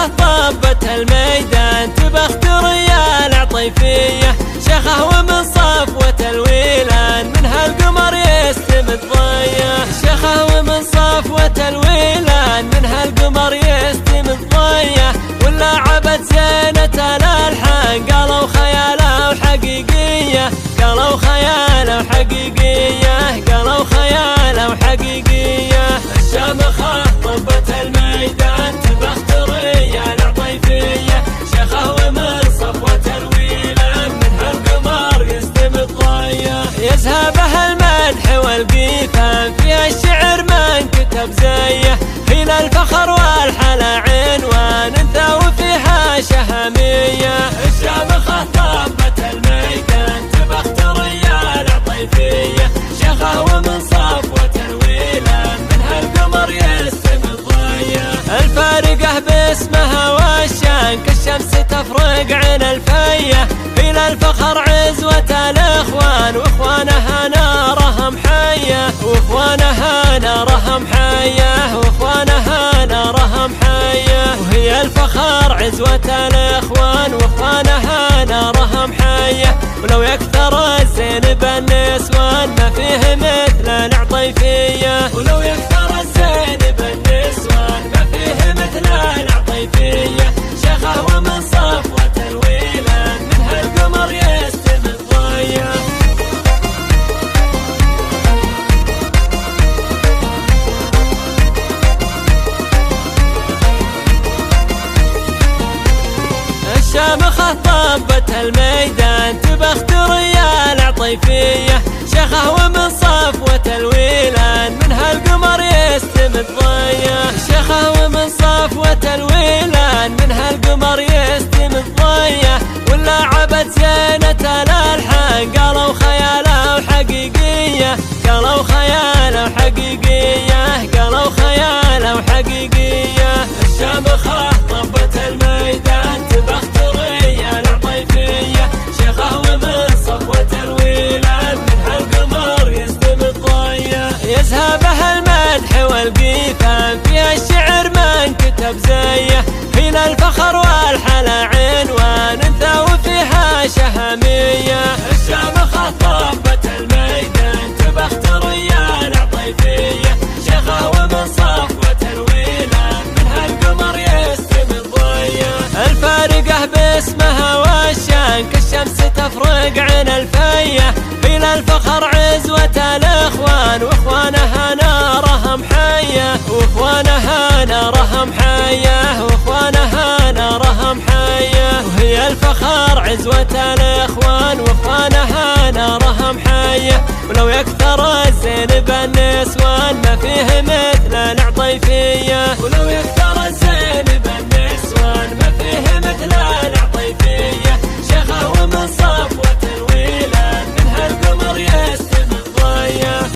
طبت الميدان تبخت ريال عطيفية، شيخه ومن صفوة الويلان من هالقمر يستمد ضيه، شيخه ومن صفوة الويلان من هالقمر يستمد ضيه، ولا عبد زينة الألحان قالوا خياله وحقيقية، قالوا خياله وحقيقية، قالوا خياله وحقيقية. الشامخة طبت الميدان تبخت ريال عطيفية، شيخه ومن صفوة الويلان من هالقمر يستمد ضيه، يزهبه المدح والقيفان فيها الشعر ما انكتب زيه، حين الفخر والحلا عنوان انثى وفيها شهامية. الشامخة طبت الميدان تبخت ريال عطيفية، شيخه ومن صفوة الويلان من هالقمر يستمد ضيه، الفارقة باسمها والشان كالشمس تفرق عن الفية، إلى الفخر عزوة الإخوان وإخوانها نارهم حية، وإخوانها نارهم حية، وإخوانها نارهم حية، وهي الفخر عزوة الإخوان وإخوانها نارهم حية، ولو يكثر الزين بالنسوان ما فيه مثل العطيفية، ولو يكثر الزين بالنسوان ما فيه مثل العطيفية، شيخه ومن صفوة الويلان من هالقمر يستمد ضيه. الشامخة طبت الميدان تبخت ريال عطيفية، شيخه ومن صفوة الويلان من هالقمر يستمد ضيه، شيخه ومن صفوة الويلان من هالقمر يستمد ضيه، ولا عبد زينة الألحان قالوا خياله وحقيقية، قالوا خياله وحقيقية، قالوا خياله وحقيقية. الشامخة طبت الميدان تبخت ريال عطيفية، شيخه ومن صفوة الويلان من هالقمر يستمد ضيه، يزهبه المدح والقيفان فيها الشعر ما انكتب زيه، حين الفخر والحلا عنوان انثى وفيها شهامية. الشامخة طبت الميدان تبخت ريال عطيفية، شيخه ومن صفوة الويلان من هالقمر يستمد ضيه، الفارقة باسمها والشان كالشمس تفرق عن الفية، إلى الفخر عزوة الإخوان وإخوانها نارهم حية، وإخوانها نارهم حية، وإخوانها نارهم حية، وهي الفخر عزوة الإخوان وإخوانها نارهم حية، ولو يكثر الزين بالنسوان ما فيه مثل العطيفية.